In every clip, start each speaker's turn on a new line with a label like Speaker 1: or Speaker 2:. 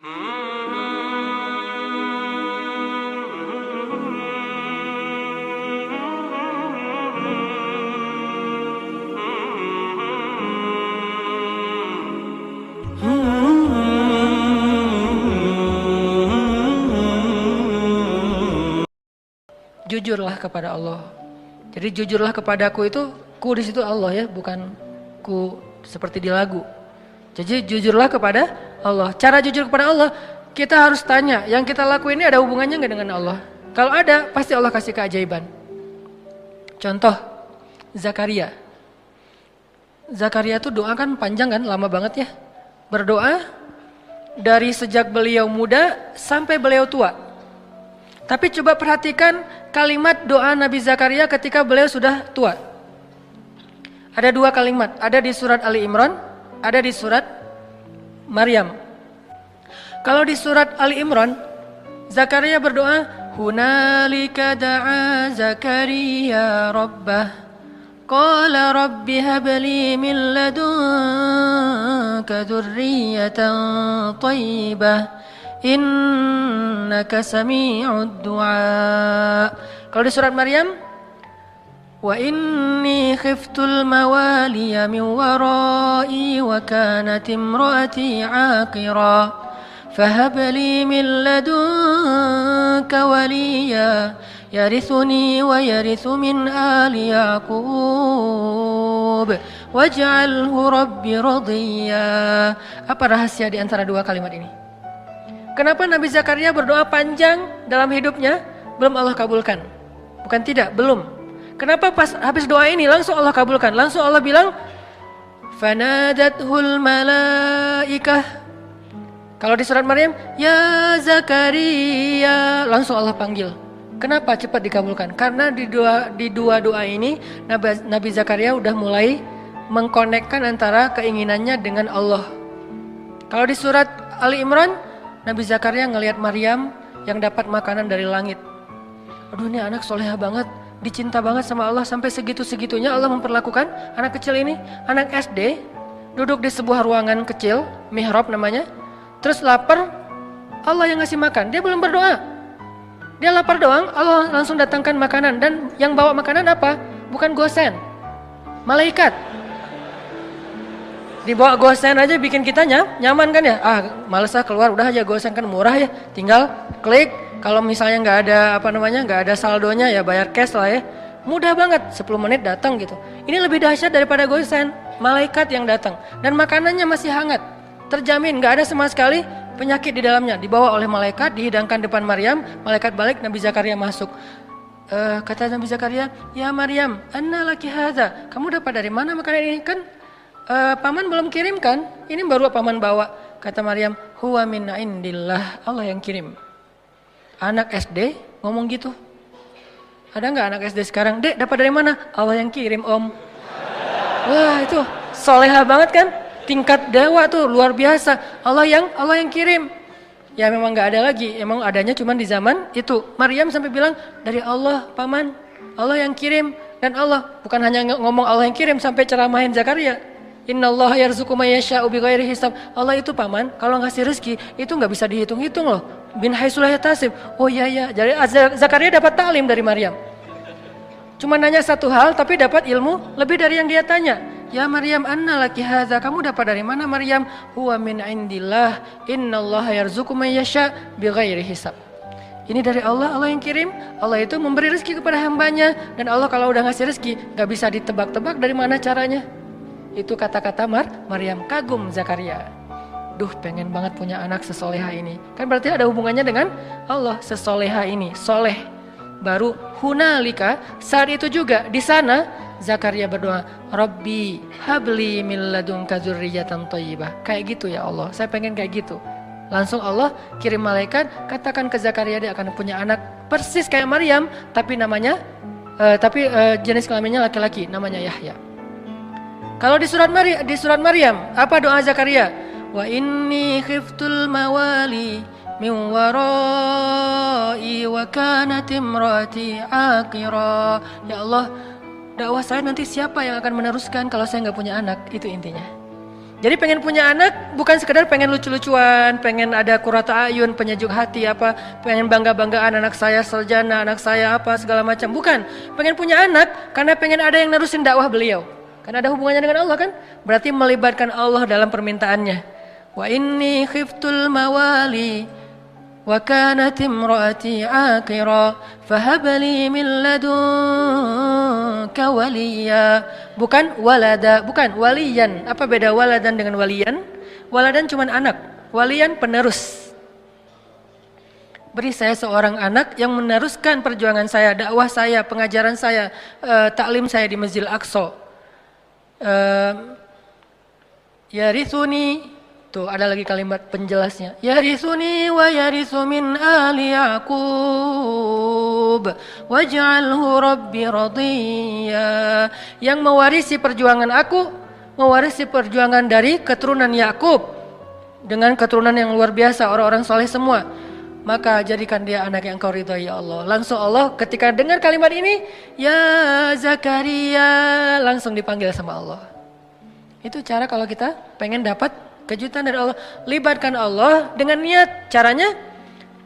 Speaker 1: Jujurlah kepada Allah. Jadi jujurlah kepadaku itu ku di situ Allah ya, bukan ku seperti di lagu. Jadi jujurlah kepada Allah. Cara jujur kepada Allah, kita harus tanya, yang kita lakuin ini ada hubungannya nggak dengan Allah? Kalau ada, pasti Allah kasih keajaiban. Contoh, Zakaria. Zakaria tuh doa kan panjang kan, lama banget ya. Berdoa dari sejak beliau muda sampai beliau tua. Tapi coba perhatikan kalimat doa Nabi Zakaria ketika beliau sudah tua. Ada dua kalimat, ada di surat Ali Imran, ada di surat Maryam. Kalau di surat Ali Imran, Zakaria berdoa, Hunalika da'a Zakaria rabbah, qala rabbi habli min ladunka dzurriyyatan thayyibah, innaka sami'ud du'a. Kalau di surat Maryam, wa inni khiftul mawaliya min wara'i wa kanat imraati 'aqira fahab li min ladunka waliya yarithuni wa yarithu min ali yaqub waj'alhu rabbi radiyya. Apa rahasia di antara dua kalimat ini? Kenapa Nabi Zakaria berdoa panjang dalam hidupnya, belum Allah kabulkan? Bukan tidak, belum. Kenapa pas habis doa ini langsung Allah kabulkan? Langsung Allah bilang, Fanadathul malaikah. Kalau di surat Maryam, Ya Zakaria, langsung Allah panggil. Kenapa cepat dikabulkan? Karena di dua doa ini, Nabi Zakaria udah mulai mengkonekkan antara keinginannya dengan Allah. Kalau di surat Ali Imran, Nabi Zakaria ngelihat Maryam yang dapat makanan dari langit. Aduh, ini anak soleha banget, dicinta banget sama Allah, sampai segitu-segitunya Allah memperlakukan anak kecil ini. Anak SD, duduk di sebuah ruangan kecil, mihrab namanya. Terus lapar, Allah yang ngasih makan, dia belum berdoa. Dia lapar doang, Allah langsung datangkan makanan. Dan yang bawa makanan apa? Bukan gosen, malaikat. Dibawa gosen aja bikin kita nyaman kan ya. Males keluar, udah aja gosen kan murah ya. Tinggal klik, kalau misalnya nggak ada saldonya ya bayar cash lah ya. Mudah banget, 10 menit datang gitu. Ini lebih dahsyat daripada gosen, malaikat yang datang. Dan makanannya masih hangat, terjamin nggak ada sama sekali penyakit di dalamnya. Dibawa oleh malaikat, dihidangkan depan Maryam, malaikat balik, Nabi Zakaria masuk. Kata Nabi Zakaria, Ya Maryam, anna laki hadza. Kamu dapat dari mana makanan ini? Kan paman belum kirim kan? Ini baru paman bawa. Kata Maryam, huwa min indillah, Allah yang kirim. Anak SD ngomong gitu. Ada nggak anak SD sekarang? Dek, dapat dari mana? Allah yang kirim, Om. Wah, itu soleha banget kan? Tingkat dewa tuh luar biasa. Allah yang kirim. Ya memang nggak ada lagi. Emang adanya cuma di zaman itu. Maryam sampai bilang, dari Allah, paman. Allah yang kirim. Dan Allah bukan hanya ngomong Allah yang kirim, sampai ceramahin Zakaria. Innallaha yarzuqu may yasha'u bighairi hisab. Allah itu paman, kalau ngasih rezeki itu nggak bisa dihitung-hitung loh. Bin haitsu la yahtasib. Oh iya. Jadi Zakaria dapat taklim dari Maryam. Cuma nanya satu hal tapi dapat ilmu lebih dari yang dia tanya. Ya Maryam, anna laki hadza. Kamu dapat dari mana Maryam? Huwa min indillah. Innallaha yarzuqu may yasha' bighairi hisab. Ini dari Allah, Allah yang kirim. Allah itu memberi rezeki kepada hambanya. Dan Allah kalau udah ngasih rezeki gak bisa ditebak-tebak dari mana caranya. Itu kata-kata Maryam. Kagum Zakaria. Duh, pengen banget punya anak sesoleha ini. Kan berarti ada hubungannya dengan Allah. Sesoleha ini, soleh. Baru hunalika, saat itu juga di sana Zakaria berdoa, Rabbi habli min ladunka dzurriyyatan thayyibah. Kayak gitu ya Allah, saya pengen kayak gitu. Langsung Allah kirim malaikat, katakan ke Zakaria dia akan punya anak persis kayak Maryam, tapi namanya jenis kelaminnya laki-laki, namanya Yahya. Kalau di surat Maryam, apa doa Zakaria? Wa inni khiftul mawali min warai wa kanat imraati aqira. Ya Allah, dakwah saya nanti siapa yang akan meneruskan kalau saya nggak punya anak? Itu intinya. Jadi pengen punya anak bukan sekedar pengen lucu-lucuan, pengen ada qurrata ayun, penyejuk hati apa, pengen bangga-banggaan anak saya sarjana, anak saya apa segala macam. Bukan. Pengen punya anak karena pengen ada yang nerusin dakwah beliau. Karena ada hubungannya dengan Allah kan? Berarti melibatkan Allah dalam permintaannya. Wa inni khiftul mawali wa kanat imraati aqira fahab li min ladunka waliya. Bukan walada, bukan waliyan. Apa beda waladan dengan waliyan? Waladan cuma anak, waliyan penerus. Beri saya seorang anak yang meneruskan perjuangan saya, dakwah saya, pengajaran saya, taklim saya di Masjidil Aqsa. Yarithuni, tuh ada lagi kalimat penjelasnya. Yarithuni wa yarithu min ali Yaqub waj'alhu rabbi radiyya. Yang mewarisi perjuangan aku, mewarisi perjuangan dari keturunan Yakub dengan keturunan yang luar biasa, orang-orang soleh semua. Maka jadikan dia anak yang kau ridhai ya Allah. Langsung Allah ketika dengar kalimat ini, ya Zakaria, langsung dipanggil sama Allah. Itu cara kalau kita pengen dapat kejutan dari Allah. Libatkan Allah dengan niat. Caranya,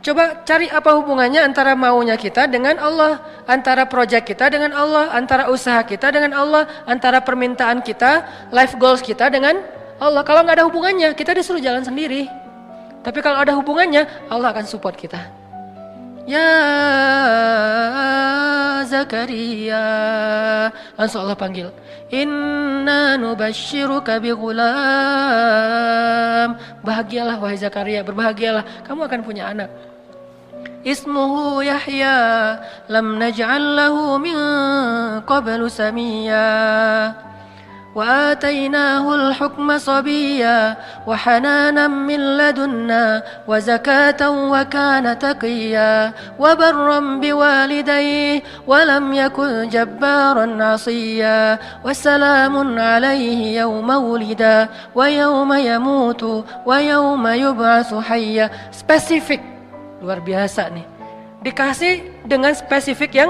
Speaker 1: coba cari apa hubungannya antara maunya kita dengan Allah. Antara proyek kita dengan Allah. Antara usaha kita dengan Allah. Antara permintaan kita, life goals kita dengan Allah. Kalau nggak ada hubungannya, kita disuruh jalan sendiri. Tapi kalau ada hubungannya, Allah akan support kita. Ya Zakaria, langsung Allah panggil. Inna nubashiruka bi ghulam. Bahagialah wahai Zakaria, berbahagialah, kamu akan punya anak. Ismuhu Yahya, lam naj'al lahu min qablu samiyya. وآتيناه الحكم صبيا وحنانا من لدنا وزكاة وكان تقيا وبرا بوالديه ولم يكن جبارا عصيا وسلام عليه يوم ولدا ويوم يموت ويوم يبعث حيا. Spesifik, luar biasa nih. Dikasih dengan spesifik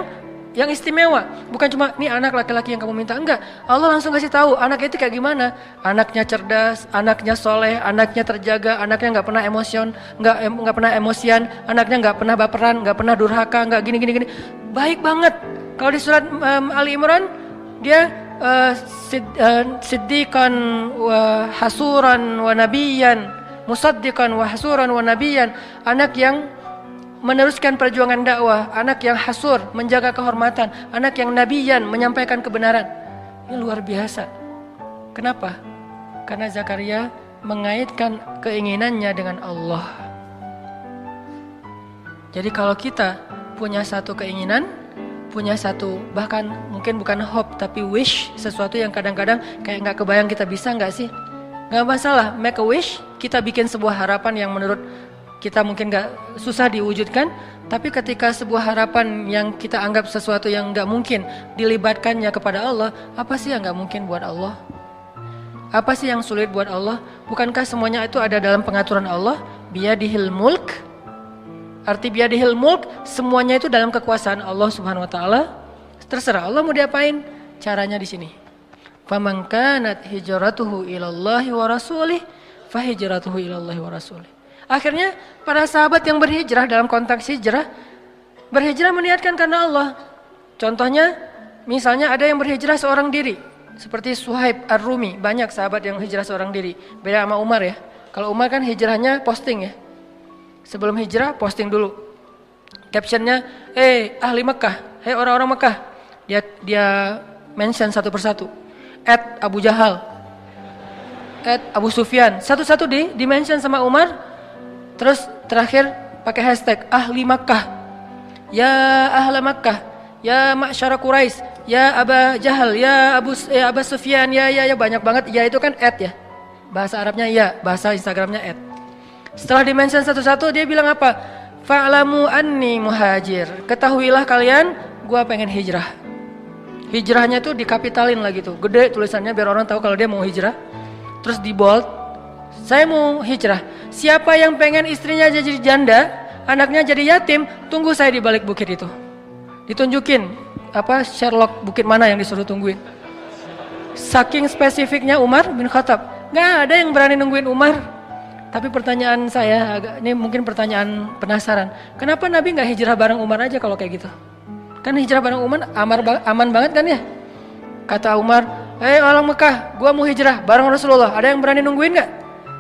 Speaker 1: yang istimewa, bukan cuma nih anak laki-laki yang kamu minta, enggak. Allah langsung kasih tahu anak itu kayak gimana. Anaknya cerdas, anaknya soleh, anaknya terjaga, anaknya nggak pernah nggak pernah emosian, anaknya nggak pernah baperan, nggak pernah durhaka, nggak gini. Baik banget. Kalau di surat Ali Imran dia siddiqan wa hasuran wa nabiyan, musaddiqan wa hasuran wa nabiyan, anak yang meneruskan perjuangan dakwah, anak yang hasur, menjaga kehormatan, anak yang nabiyan, menyampaikan kebenaran. Ini luar biasa. Kenapa? Karena Zakaria mengaitkan keinginannya dengan Allah. Jadi kalau kita punya satu keinginan, punya satu, bahkan mungkin bukan hope, tapi wish, sesuatu yang kadang-kadang kayak gak kebayang kita bisa gak sih? Gak masalah, make a wish, kita bikin sebuah harapan yang menurut kita mungkin gak susah diwujudkan, tapi ketika sebuah harapan yang kita anggap sesuatu yang gak mungkin dilibatkannya kepada Allah, apa sih yang gak mungkin buat Allah? Apa sih yang sulit buat Allah? Bukankah semuanya itu ada dalam pengaturan Allah? Biyadihil mulk. Arti biyadihil mulk, semuanya itu dalam kekuasaan Allah Subhanahu wa taala. Terserah Allah mau diapain, caranya di sini. Faman kanat hijratuhu ilallahi wa rasulih, fa hijratuhu ilallahi wa rasulih. Akhirnya para sahabat yang berhijrah dalam konteks hijrah, berhijrah meniatkan karena Allah. Contohnya, misalnya ada yang berhijrah seorang diri, seperti Suhaib Ar-Rumi, banyak sahabat yang hijrah seorang diri. Beda sama Umar ya. Kalau Umar kan hijrahnya posting ya. Sebelum hijrah posting dulu. Captionnya, ahli Mekah, orang-orang Mekah. Dia mention satu persatu. @Abu Jahal, @Abu Sufyan, satu-satu di mention sama Umar. Terus terakhir pakai hashtag ahli Makkah, ya ahla Makkah, ya ma'syara Quraisy, ya Aba Jahal, ya Aba Sufyan, ya banyak banget. Ya itu kan ya, bahasa Arabnya ya, bahasa Instagramnya . Setelah di-mention satu-satu dia bilang apa? Fa'lamu anni muhajir, ketahuilah kalian gua pengen hijrah. Hijrahnya tuh dikapitalin lagi tuh, gede tulisannya biar orang tahu kalau dia mau hijrah. Terus di bold, saya mau hijrah. Siapa yang pengen istrinya jadi janda, anaknya jadi yatim, tunggu saya di balik bukit itu. Ditunjukin Sherlock bukit mana yang disuruh tungguin. Saking spesifiknya Umar bin Khattab. Nggak ada yang berani nungguin Umar. Tapi pertanyaan saya, ini mungkin pertanyaan penasaran. Kenapa Nabi nggak hijrah bareng Umar aja kalau kayak gitu? Kan hijrah bareng Umar aman banget kan ya? Kata Umar, orang Mekah, gua mau hijrah bareng Rasulullah. Ada yang berani nungguin nggak?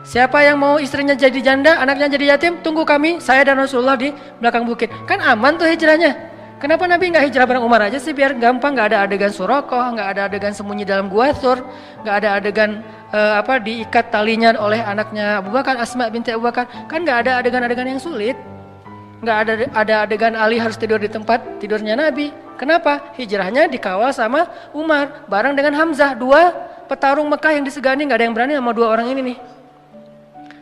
Speaker 1: Siapa yang mau istrinya jadi janda, anaknya jadi yatim, tunggu kami, saya dan Rasulullah di belakang bukit. Kan aman tuh hijrahnya. Kenapa Nabi nggak hijrah bareng Umar aja sih, biar gampang, nggak ada adegan Surakoh, nggak ada adegan sembunyi dalam gua Thur, nggak ada adegan diikat talinya oleh anaknya Abu Bakar, Asma binti Abu Bakar. Kan nggak ada adegan-adegan yang sulit. Nggak ada adegan Ali harus tidur di tempat tidurnya Nabi. Kenapa? Hijrahnya dikawal sama Umar bareng dengan Hamzah, dua petarung Mekah yang disegani. Nggak ada yang berani sama dua orang ini nih.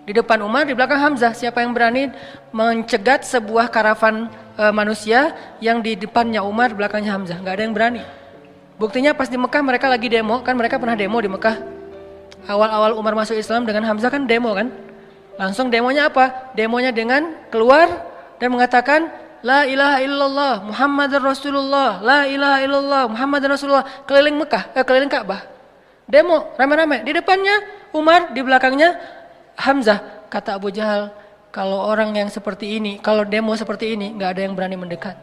Speaker 1: Di depan Umar, di belakang Hamzah. Siapa yang berani mencegat sebuah karavan manusia yang di depannya Umar, di belakangnya Hamzah? Nggak ada yang berani. Buktinya pas di Mekah mereka lagi demo, kan mereka pernah demo di Mekah. Awal-awal Umar masuk Islam dengan Hamzah kan demo kan. Langsung demonya apa? Demonya dengan keluar dan mengatakan La ilaha illallah Muhammadur Rasulullah, La ilaha illallah Muhammadur Rasulullah, keliling Mekah, keliling Ka'bah. Demo rame-rame. Di depannya Umar, di belakangnya Hamzah. Kata Abu Jahal, kalau orang yang seperti ini, kalau demo seperti ini, nggak ada yang berani mendekat.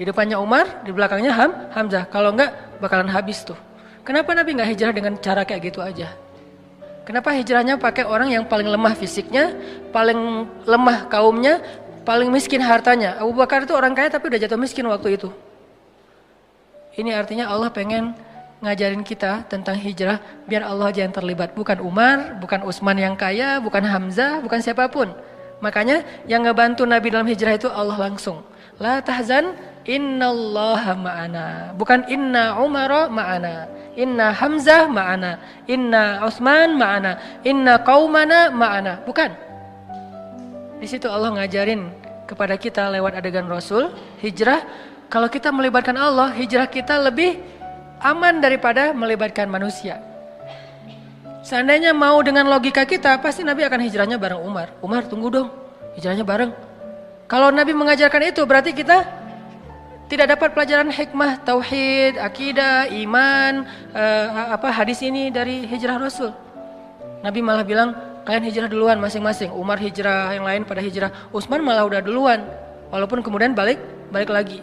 Speaker 1: Di depannya Umar, di belakangnya Hamzah. Kalau nggak, bakalan habis tuh. Kenapa Nabi nggak hijrah dengan cara kayak gitu aja? Kenapa hijrahnya pakai orang yang paling lemah fisiknya, paling lemah kaumnya, paling miskin hartanya? Abu Bakar itu orang kaya tapi udah jatuh miskin waktu itu. Ini artinya Allah pengen ngajarin kita tentang hijrah biar Allah aja yang terlibat. Bukan Umar, bukan Utsman yang kaya, bukan Hamzah, bukan siapapun. Makanya yang ngebantu Nabi dalam hijrah itu Allah langsung. La tahzan innallaha ma'ana. Bukan inna Umara ma'ana. Inna Hamzah ma'ana. Inna Utsman ma'ana. Inna qaumana ma'ana. Bukan. Di situ Allah ngajarin kepada kita lewat adegan Rasul, hijrah. Kalau kita melibatkan Allah, hijrah kita lebih aman daripada melibatkan manusia. Seandainya mau dengan logika kita, pasti Nabi akan hijrahnya bareng Umar. Umar tunggu dong, hijrahnya bareng. Kalau Nabi mengajarkan itu, berarti kita tidak dapat pelajaran hikmah, tauhid, akidah, iman, hadis ini dari hijrah Rasul. Nabi malah bilang, kalian hijrah duluan masing-masing. Umar hijrah, yang lain pada hijrah. Utsman malah udah duluan, walaupun kemudian balik lagi,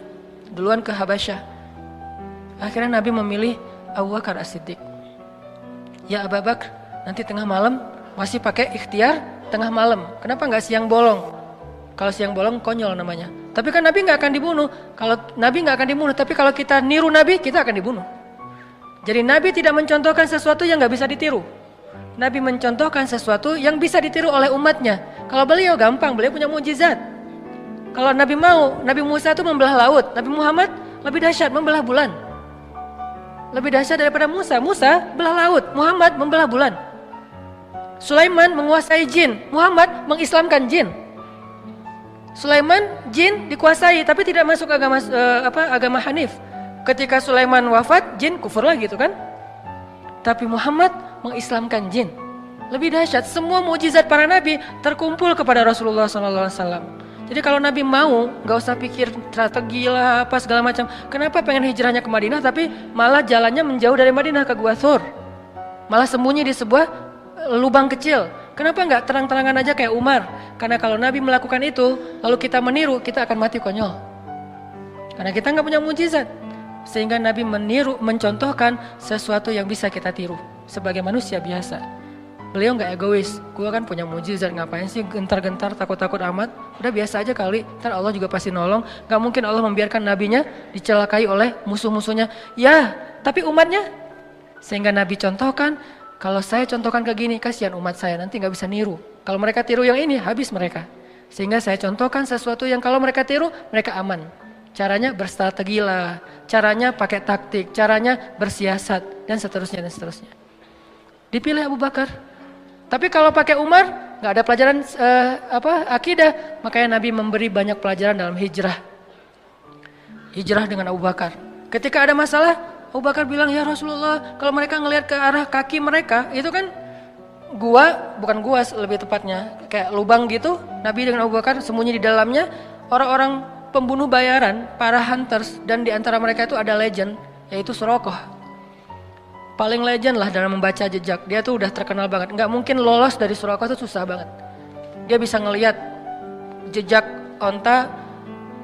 Speaker 1: duluan ke Habasyah. Akhirnya Nabi memilih Abu Bakar As-Siddiq. Ya Abu Bakar, nanti tengah malam masih pakai ikhtiar tengah malam. Kenapa nggak siang bolong? Kalau siang bolong konyol namanya. Tapi kan Nabi nggak akan dibunuh. Kalau Nabi nggak akan dibunuh, tapi kalau kita niru Nabi, kita akan dibunuh. Jadi Nabi tidak mencontohkan sesuatu yang nggak bisa ditiru. Nabi mencontohkan sesuatu yang bisa ditiru oleh umatnya. Kalau beliau gampang, beliau punya mukjizat. Kalau Nabi mau, Nabi Musa itu membelah laut. Nabi Muhammad lebih dahsyat, membelah bulan. Lebih dahsyat daripada Musa. Musa belah laut, Muhammad membelah bulan. Sulaiman menguasai jin, Muhammad mengislamkan jin. Sulaiman jin dikuasai tapi tidak masuk agama Hanif. Ketika Sulaiman wafat, jin kufur lagi gitu kan. Tapi Muhammad mengislamkan jin. Lebih dahsyat, semua mukjizat para nabi terkumpul kepada Rasulullah SAW. Jadi kalau Nabi mau, gak usah pikir strategi lah apa segala macam. Kenapa pengen hijrahnya ke Madinah tapi malah jalannya menjauh dari Madinah ke Gua Thur? Malah sembunyi di sebuah lubang kecil. Kenapa gak terang-terangan aja kayak Umar? Karena kalau Nabi melakukan itu, lalu kita meniru, kita akan mati konyol. Karena kita gak punya mukjizat. Sehingga Nabi mencontohkan sesuatu yang bisa kita tiru sebagai manusia biasa. Beliau nggak egois, gue kan punya mujizat, ngapain sih gentar-gentar takut-takut amat, udah biasa aja kali, ntar Allah juga pasti nolong. Gak mungkin Allah membiarkan nabinya dicelakai oleh musuh-musuhnya. Ya, tapi umatnya. Sehingga Nabi contohkan, kalau saya contohkan ke gini, kasihan umat saya, nanti gak bisa niru. Kalau mereka tiru yang ini, habis mereka. Sehingga saya contohkan sesuatu yang kalau mereka tiru, mereka aman. Caranya berstrategi lah, caranya pakai taktik, caranya bersiasat, dan seterusnya dan seterusnya. Dipilih Abu Bakar. Tapi kalau pakai Umar, nggak ada pelajaran akidah. Makanya Nabi memberi banyak pelajaran dalam hijrah. Hijrah dengan Abu Bakar. Ketika ada masalah, Abu Bakar bilang, ya Rasulullah, kalau mereka ngelihat ke arah kaki mereka, itu kan bukan gua lebih tepatnya, kayak lubang gitu. Nabi dengan Abu Bakar sembunyi di dalamnya, orang-orang pembunuh bayaran, para hunters, dan di antara mereka itu ada legend, yaitu Surakoh. paling legend lah dalam membaca jejak. Dia tuh udah terkenal banget. Nggak mungkin lolos dari Suraqah tuh susah banget. Dia bisa ngelihat jejak onta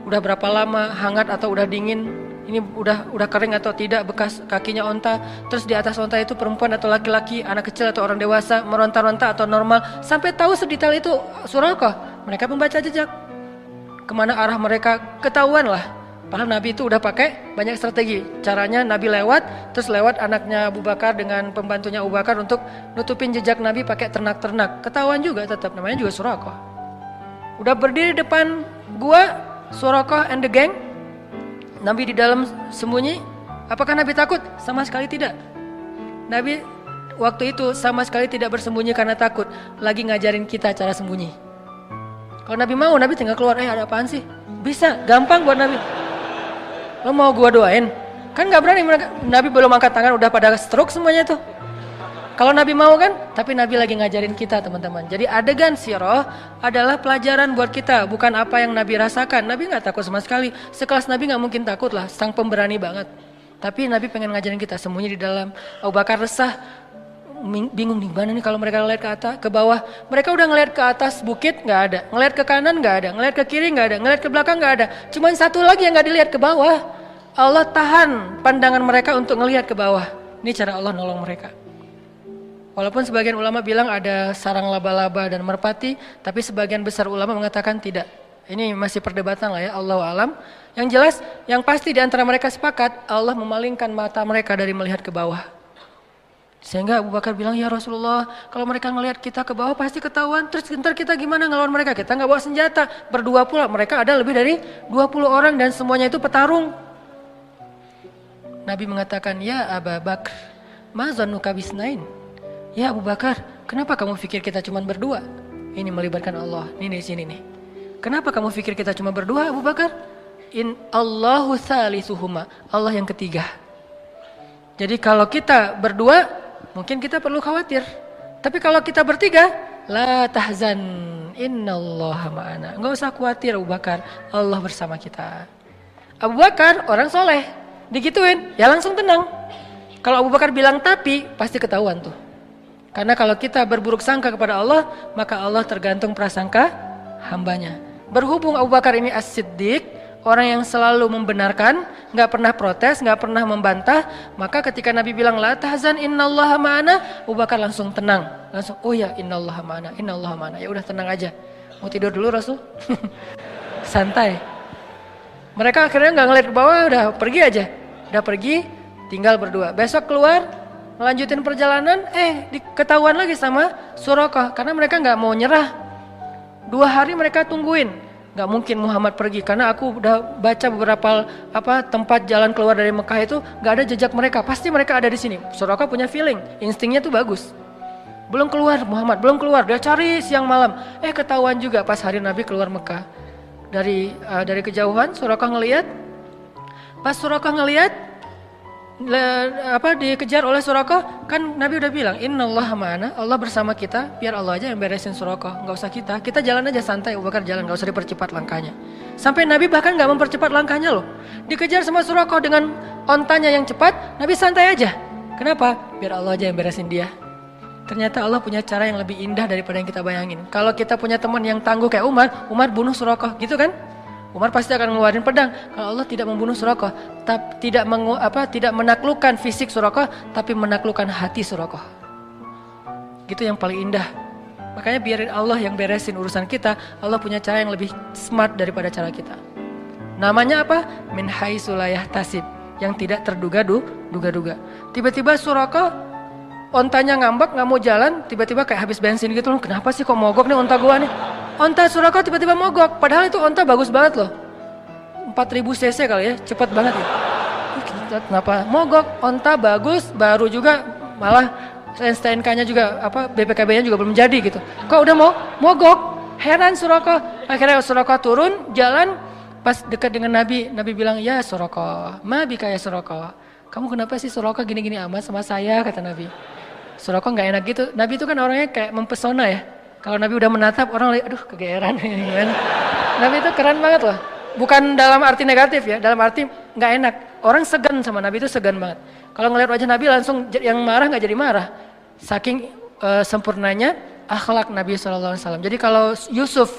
Speaker 1: udah berapa lama, hangat atau udah dingin, ini udah kering atau tidak bekas kakinya onta. Terus di atas onta itu perempuan atau laki-laki, anak kecil atau orang dewasa, meronta-ronta atau normal, sampai tahu sedetail itu Suraqah. Mereka membaca jejak. Kemana arah mereka ketahuan lah. Padahal Nabi itu udah pakai banyak strategi. Caranya Nabi lewat, terus lewat anaknya Abu Bakar dengan pembantunya Abu Bakar untuk nutupin jejak Nabi pakai ternak-ternak. Ketahuan juga tetap, namanya juga Suraqah. Udah berdiri depan gua, Suraqah and the gang. Nabi di dalam sembunyi. Apakah Nabi takut? Sama sekali tidak. Nabi waktu itu sama sekali tidak bersembunyi karena takut. Lagi ngajarin kita cara sembunyi. Kalau Nabi mau, Nabi tinggal keluar. Ada apaan sih? Bisa, gampang buat Nabi. Lo mau gua doain? Kan gak berani mereka. Nabi belum angkat tangan udah pada stroke semuanya tuh. Kalau Nabi mau kan, tapi Nabi lagi ngajarin kita teman-teman. Jadi adegan sirah adalah pelajaran buat kita, bukan apa yang Nabi rasakan. Nabi gak takut sama sekali. Sekelas Nabi gak mungkin takut lah, sang pemberani banget. Tapi Nabi pengen ngajarin kita sembunyi di dalam. Abu Bakar resah, bingung nih mana nih kalau mereka ngeliat ke atas, ke bawah. Mereka udah ngeliat ke atas bukit nggak ada, ngeliat ke kanan nggak ada, ngeliat ke kiri nggak ada, ngeliat ke belakang nggak ada. Cuman satu lagi yang nggak dilihat, ke bawah. Allah tahan pandangan mereka untuk ngelihat ke bawah. Ini cara Allah nolong mereka. Walaupun sebagian ulama bilang ada sarang laba-laba dan merpati, tapi sebagian besar ulama mengatakan tidak. Ini masih perdebatan lah ya, Allahu alam. Yang jelas, yang pasti di antara mereka sepakat, Allah memalingkan mata mereka dari melihat ke bawah. Sehingga Abu Bakar bilang, ya Rasulullah, kalau mereka ngelihat kita ke bawah pasti ketahuan. Terus ntar kita gimana ngelawan mereka? Kita nggak bawa senjata. Berdua pula, mereka ada lebih dari 20 orang dan semuanya itu petarung. Nabi mengatakan, ya Abu Bakar, ma zannuka bisnain? Ya Abu Bakar, kenapa kamu pikir kita cuma berdua? Ini melibatkan Allah. Ini di sini nih. Kenapa kamu pikir kita cuma berdua, Abu Bakar? In Allahu salisuhuma. Allah yang ketiga. Jadi kalau kita berdua, mungkin kita perlu khawatir. Tapi kalau kita bertiga, la tahzan, innallaha ma'ana. Enggak usah khawatir Abu Bakar, Allah bersama kita. Abu Bakar orang soleh, digituin, ya langsung tenang. Kalau Abu Bakar bilang tapi, pasti ketahuan tuh. Karena kalau kita berburuk sangka kepada Allah, maka Allah tergantung prasangka hambanya. Berhubung Abu Bakar ini as-siddiq, orang yang selalu membenarkan, nggak pernah protes, nggak pernah membantah, maka ketika Nabi bilang la tahzan innallaha ma'ana, Abu Bakar langsung tenang, langsung oh ya innallaha ma'ana, ya udah tenang aja. Mau tidur dulu Rasul, santai. Mereka akhirnya nggak ngeliat ke bawah, udah pergi aja, udah pergi, tinggal berdua. Besok keluar, melanjutin perjalanan, ketahuan lagi sama Suraqah, karena mereka nggak mau nyerah. 2 hari mereka tungguin. Gak mungkin Muhammad pergi karena aku udah baca beberapa tempat jalan keluar dari Mekah itu gak ada jejak mereka. Pasti mereka ada di sini. Suraqah punya feeling, instingnya tuh bagus. Belum keluar Muhammad, belum keluar. Dia cari siang malam. Ketahuan juga pas hari Nabi keluar Mekah. Dari kejauhan Suraqah ngelihat. Pas Suraqah ngelihat dikejar oleh Suraqah, kan Nabi udah bilang innallaha ma'ana, Allah bersama kita, biar Allah aja yang beresin Suraqah, nggak usah kita jalan aja santai. Abu Bakar jalan, nggak usah dipercepat langkahnya. Sampai Nabi bahkan nggak mempercepat langkahnya loh, dikejar sama Suraqah dengan ontanya yang cepat, Nabi santai aja. Kenapa? Biar Allah aja yang beresin dia. Ternyata Allah punya cara yang lebih indah daripada yang kita bayangin. Kalau kita punya teman yang tangguh kayak Umar bunuh Suraqah gitu kan, Umar pasti akan ngeluarin pedang. Kalau Allah tidak membunuh Suraqah, tidak menaklukkan fisik Suraqah, tapi menaklukkan hati Suraqah. Gitu yang paling indah. Makanya biarin Allah yang beresin urusan kita. Allah punya cara yang lebih smart daripada cara kita. Namanya apa? Min haitsu la yahtasib, yang tidak terduga-duga. Tiba-tiba Suraqah ontanya ngambek, nggak mau jalan, tiba-tiba kayak habis bensin gitu loh. Kenapa sih kok mogok nih onta gua nih? Onta Suraqah tiba-tiba mogok, padahal itu onta bagus banget loh. 4000 cc kali ya, cepet banget ya. Kenapa mogok? Onta bagus, baru juga, malah STNK-nya juga BPKB-nya juga belum jadi gitu. Kok udah mau mogok? Heran Suraqah. Akhirnya Suraqah turun, jalan pas dekat dengan Nabi. Nabi bilang, "Ya Suraqah, ma bika ya Suraqah. Kamu kenapa sih Suraqah gini-gini amat sama saya?" kata Nabi. Suraqah nggak enak gitu. Nabi itu kan orangnya kayak mempesona ya. Kalau Nabi udah menatap orang lagi, aduh kegeeran. Nabi itu keren banget loh. Bukan dalam arti negatif ya, dalam arti nggak enak. Orang segan sama Nabi itu segan banget. Kalau ngelihat wajah Nabi langsung yang marah nggak jadi marah. Saking sempurnanya akhlak Nabi SAW. Jadi kalau Yusuf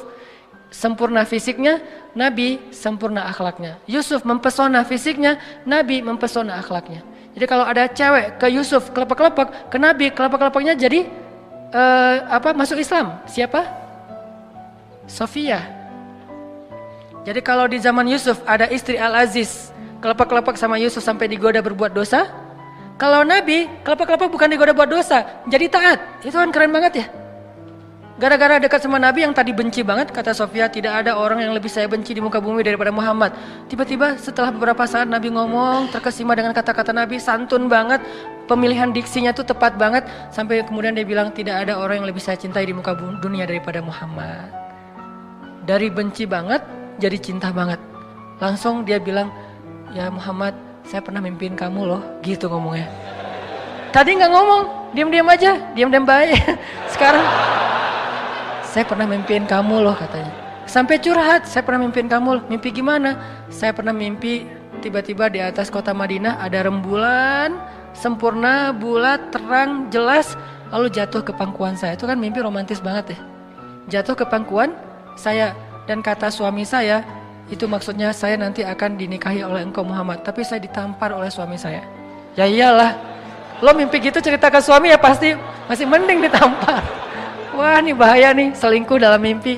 Speaker 1: sempurna fisiknya, Nabi sempurna akhlaknya. Yusuf mempesona fisiknya, Nabi mempesona akhlaknya. Jadi kalau ada cewek ke Yusuf kelepek-kelepek, ke Nabi kelepek-kelepeknya jadi masuk Islam. Siapa? Sofia. Jadi kalau di zaman Yusuf ada istri Al-Aziz kelepek-kelepek sama Yusuf sampai digoda berbuat dosa. Kalau Nabi kelepek-kelepek bukan digoda buat dosa, jadi taat. Itu kan keren banget ya. Gara-gara dekat sama Nabi yang tadi benci banget, kata Sofia, tidak ada orang yang lebih saya benci di muka bumi daripada Muhammad. Tiba-tiba setelah beberapa saat Nabi ngomong, terkesima dengan kata-kata Nabi, santun banget, pemilihan diksinya tuh tepat banget, sampai kemudian dia bilang tidak ada orang yang lebih saya cintai di muka dunia daripada Muhammad. Dari benci banget jadi cinta banget. Langsung dia bilang, ya Muhammad, saya pernah mimpiin kamu loh, gitu ngomongnya. Tadi nggak ngomong, diam-diam aja, diam-diam baik. Sekarang saya pernah mimpiin kamu loh katanya. Sampai curhat, saya pernah mimpiin kamu loh. Mimpi gimana? Saya pernah mimpi tiba-tiba di atas kota Madinah ada rembulan, sempurna, bulat, terang, jelas. Lalu jatuh ke pangkuan saya. Itu kan mimpi romantis banget ya. Jatuh ke pangkuan saya dan kata suami saya, itu maksudnya saya nanti akan dinikahi oleh engkau Muhammad. Tapi saya ditampar oleh suami saya. Ya iyalah, lo mimpi gitu cerita ke suami ya pasti masih mending ditampar. Wah ini bahaya nih, selingkuh dalam mimpi.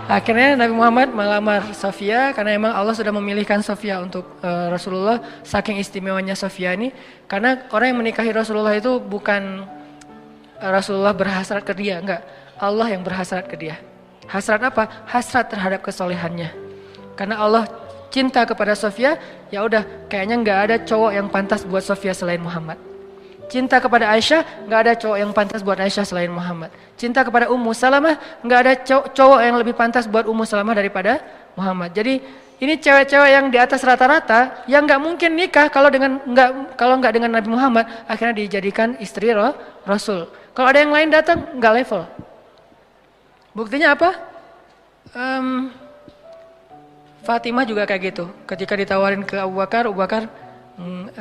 Speaker 1: Akhirnya Nabi Muhammad melamar Sofia karena emang Allah sudah memilihkan Sofia untuk Rasulullah. Saking istimewanya Sofia ini, karena orang yang menikahi Rasulullah itu bukan Rasulullah berhasrat ke dia, enggak. Allah yang berhasrat ke dia. Hasrat apa? Hasrat terhadap kesolehannya. Karena Allah cinta kepada Sofia, ya udah kayaknya nggak ada cowok yang pantas buat Sofia selain Muhammad. Cinta kepada Aisyah, nggak ada cowok yang pantas buat Aisyah selain Muhammad. Cinta kepada Ummu Salamah, nggak ada cowok yang lebih pantas buat Ummu Salamah daripada Muhammad. Jadi ini cewek-cewek yang di atas rata-rata yang nggak mungkin nikah kalau nggak dengan Nabi Muhammad, akhirnya dijadikan istri Rasul. Kalau ada yang lain datang nggak level. Buktinya apa? Fatimah juga kayak gitu. Ketika ditawarin ke Abu Bakar,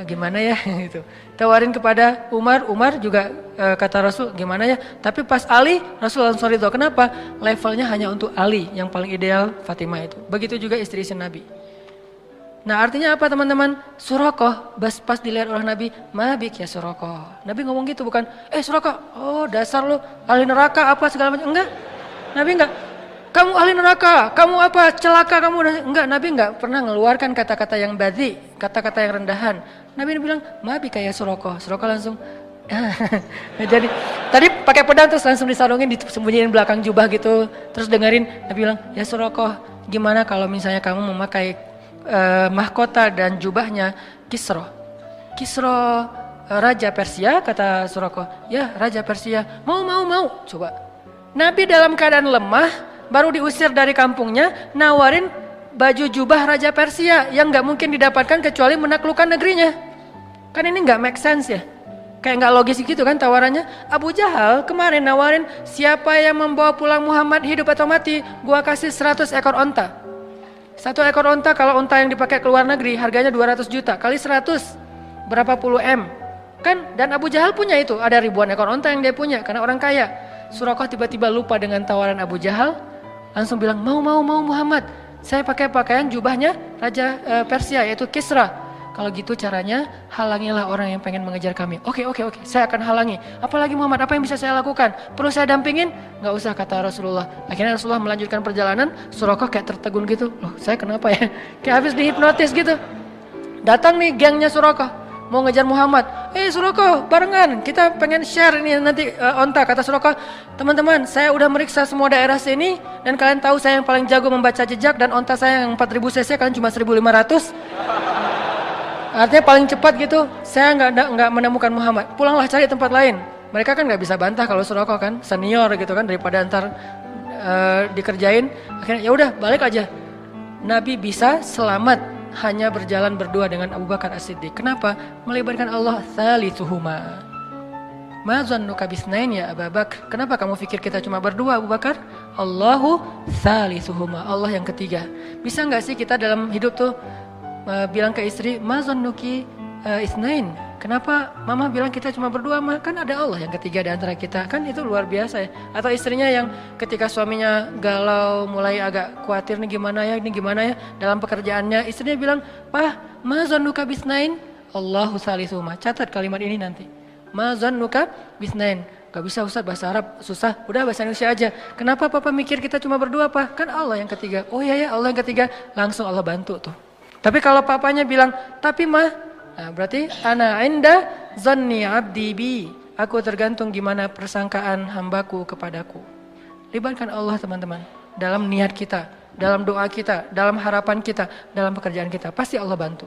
Speaker 1: gimana ya gitu. Tawarin kepada Umar juga kata Rasul gimana ya. Tapi pas Ali, Rasul langsung ridho. Kenapa? Levelnya hanya untuk Ali, yang paling ideal Fatimah itu. Begitu juga istri-istri Nabi. Nah artinya apa teman-teman? Surakoh, pas dilihat oleh Nabi, mabik ya Surakoh. Nabi ngomong gitu bukan, Surakoh, oh dasar lu ahli neraka apa segala macam. Enggak, Nabi enggak. Kamu ahli neraka, kamu apa celaka kamu. Enggak, Nabi enggak pernah mengeluarkan kata-kata yang badhi, kata-kata yang rendahan. Nabi bilang, mabik ya Surakoh. Surakoh langsung, jadi tadi pakai pedang terus langsung disarungin, disembunyiin belakang jubah gitu. Terus dengerin, Nabi bilang, ya Surakoh, gimana kalau misalnya kamu memakai mahkota dan jubahnya Kisra. Kisra Raja Persia, kata Surakoh. Ya Raja Persia, mau. Coba. Nabi dalam keadaan lemah, baru diusir dari kampungnya, nawarin baju jubah Raja Persia yang gak mungkin didapatkan kecuali menaklukkan negerinya. Kan ini gak make sense ya. Kayak gak logis gitu kan tawarannya. Abu Jahal kemarin nawarin, siapa yang membawa pulang Muhammad hidup atau mati, gua kasih 100 ekor onta. 1 ekor onta, kalau onta yang dipakai ke luar negeri harganya 200 juta kali 100 berapa puluh M kan. Dan Abu Jahal punya itu, ada ribuan ekor onta yang dia punya karena orang kaya. Surakoh tiba-tiba lupa dengan tawaran Abu Jahal, langsung bilang mau Muhammad, saya pakai pakaian jubahnya Raja Persia yaitu Kisra. Kalau gitu caranya halangilah orang yang pengen mengejar kami. Oke, saya akan halangi. Apalagi Muhammad, apa yang bisa saya lakukan? Perlu saya dampingin? Gak usah, kata Rasulullah. Akhirnya Rasulullah melanjutkan perjalanan. Surakoh kayak tertegun gitu. Loh saya kenapa ya? Kayak habis dihipnotis gitu. Datang nih gengnya Surakoh, mau ngejar Muhammad. Surakoh, barengan, kita pengen share ini nanti onta. Kata Surakoh, teman-teman, saya udah meriksa semua daerah sini dan kalian tahu saya yang paling jago membaca jejak dan onta saya yang 4000 cc, kalian cuma 1500. Artinya paling cepat gitu, saya nggak menemukan Muhammad. Pulanglah cari tempat lain. Mereka kan nggak bisa bantah kalau Surakoh kan senior gitu kan, daripada ntar dikerjain. Akhirnya ya udah balik aja. Nabi bisa selamat hanya berjalan berdua dengan Abu Bakar As-Siddiq. Kenapa? Melibatkan Allah thalithuhuma. Ma zannuka bisnain ya Abu Bakar. Kenapa kamu pikir kita cuma berdua Abu Bakar? Allahu thalithuhuma. Allah yang ketiga. Bisa nggak sih kita dalam hidup tuh bilang ke istri, ma zannuki isnain. Kenapa mama bilang kita cuma berdua, mah? Kan ada Allah yang ketiga di antara kita. Kan itu luar biasa ya. Atau istrinya yang ketika suaminya galau, mulai agak khawatir nih gimana ya, ini gimana ya dalam pekerjaannya. Istrinya bilang, "Pah, ma zannuka bisnain? Allahu salisuhuma." Catat kalimat ini nanti. Ma zannuka bisnain. Gak bisa Ustaz, bahasa Arab susah. Udah bahasa Indonesia aja. Kenapa papa mikir kita cuma berdua, Pak? Kan Allah yang ketiga. Oh iya ya, Allah yang ketiga. Langsung Allah bantu tuh. Tapi kalau papanya bilang, "Tapi mah," nah, berarti ana inda zanni abdi bi. Aku tergantung gimana persangkaan hambaku kepadaku. Libatkan Allah teman-teman. Dalam niat kita, dalam doa kita, dalam harapan kita, dalam pekerjaan kita. Pasti Allah bantu.